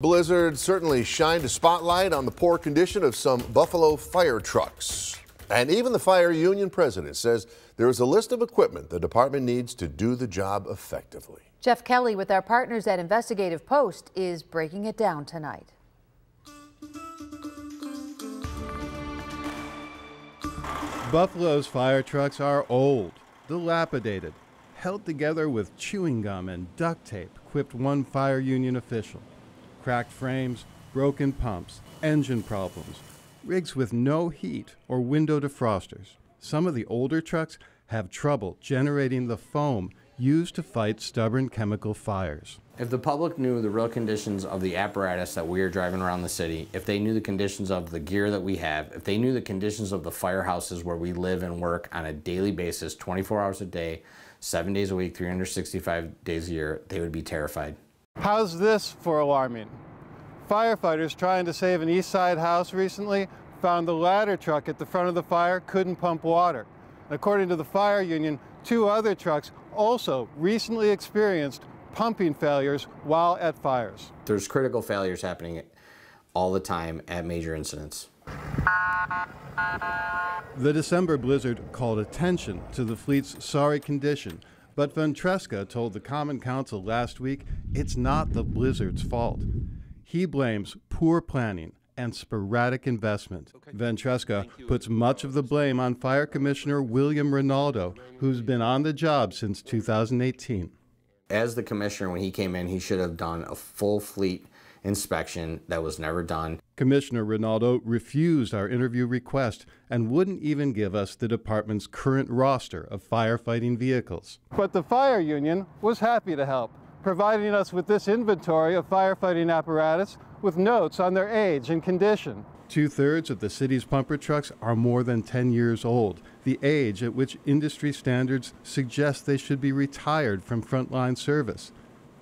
Blizzard certainly shined a spotlight on the poor condition of some Buffalo fire trucks. And even the fire union president says there is a list of equipment the department needs to do the job effectively. Jeff Kelly with our partners at Investigative Post is breaking it down tonight. Buffalo's fire trucks are old, dilapidated, held together with chewing gum and duct tape, quipped one fire union official. Cracked frames, broken pumps, engine problems, rigs with no heat or window defrosters. Some of the older trucks have trouble generating the foam used to fight stubborn chemical fires. If the public knew the real conditions of the apparatus that we are driving around the city, if they knew the conditions of the gear that we have, if they knew the conditions of the firehouses where we live and work on a daily basis, 24 hours a day, 7 days a week, 365 days a year, they would be terrified. How's this for alarming? Firefighters trying to save an East Side house recently found the ladder truck at the front of the fire couldn't pump water. According to the fire union, 2 other trucks also recently experienced pumping failures while at fires. There's critical failures happening all the time at major incidents. The December blizzard called attention to the fleet's sorry condition, but Ventresca told the Common Council last week it's not the blizzard's fault. He blames poor planning and sporadic investment. Ventresca puts much of the blame on Fire Commissioner William Rinaldo, who's been on the job since 2018. As the commissioner, when he came in, he should have done a full fleet inspection. That was never done. Commissioner Rinaldo refused our interview request and wouldn't even give us the department's current roster of firefighting vehicles. But the fire union was happy to help, providing us with this inventory of firefighting apparatus with notes on their age and condition. 2/3 of the city's pumper trucks are more than 10 years old, the age at which industry standards suggest they should be retired from frontline service.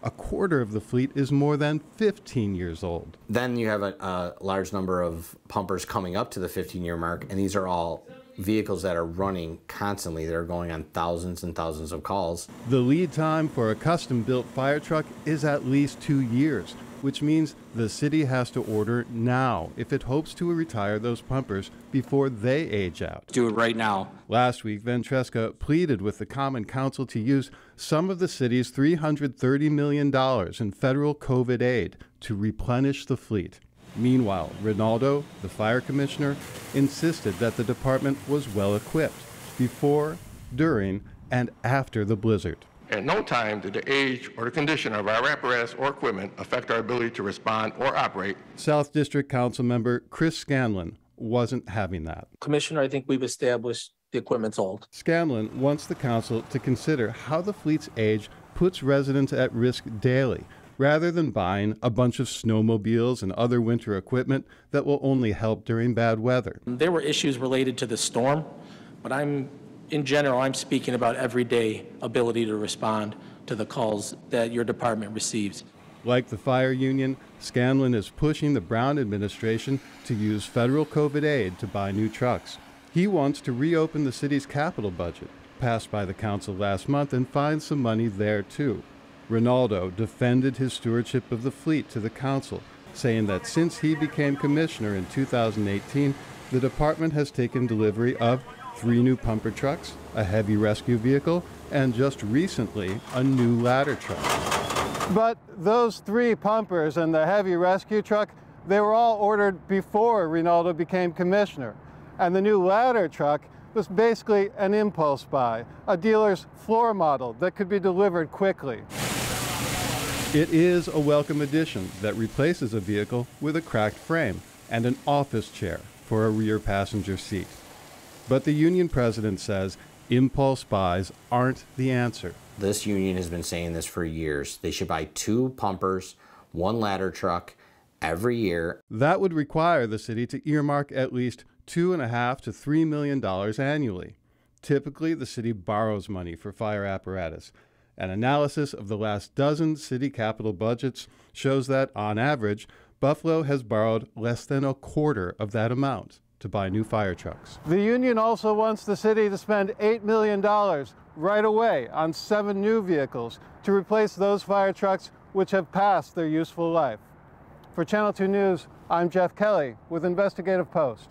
1/4 of the fleet is more than 15 years old. Then you have a large number of pumpers coming up to the 15-year mark, and these are all vehicles that are running constantly. They're going on thousands and thousands of calls. The lead time for a custom-built fire truck is at least 2 years, which means the city has to order now if it hopes to retire those pumpers before they age out. Do it right now. Last week, Ventresca pleaded with the Common Council to use some of the city's $330 million in federal COVID aid to replenish the fleet. Meanwhile, Rinaldo, the fire commissioner, insisted that the department was well equipped before, during, and after the blizzard. At no time did the age or the condition of our apparatus or equipment affect our ability to respond or operate. South District Council member Chris Scanlon wasn't having that. Commissioner, I think we've established the equipment's old. Scanlon wants the council to consider how the fleet's age puts residents at risk daily, rather than buying a bunch of snowmobiles and other winter equipment that will only help during bad weather. There were issues related to the storm, but in general, I'm speaking about everyday ability to respond to the calls that your department receives. Like the fire union, Scanlon is pushing the Brown administration to use federal COVID aid to buy new trucks. He wants to reopen the city's capital budget, passed by the council last month, and find some money there too. Rinaldo defended his stewardship of the fleet to the council, saying that since he became commissioner in 2018, the department has taken delivery of 3 new pumper trucks, a heavy rescue vehicle, and just recently, a new ladder truck. But those 3 pumpers and the heavy rescue truck, they were all ordered before Rinaldo became commissioner. And the new ladder truck was basically an impulse buy, a dealer's floor model that could be delivered quickly. It is a welcome addition that replaces a vehicle with a cracked frame and an office chair for a rear passenger seat. But the union president says impulse buys aren't the answer. This union has been saying this for years. They should buy 2 pumpers, 1 ladder truck every year. That would require the city to earmark at least $2.5 to $3 million annually. Typically, the city borrows money for fire apparatus. An analysis of the last dozen city capital budgets shows that, on average, Buffalo has borrowed less than 1/4 of that amount to buy new fire trucks. The union also wants the city to spend $8 million right away on 7 new vehicles to replace those fire trucks which have passed their useful life. For Channel 2 News, I'm Jeff Kelly with Investigative Post.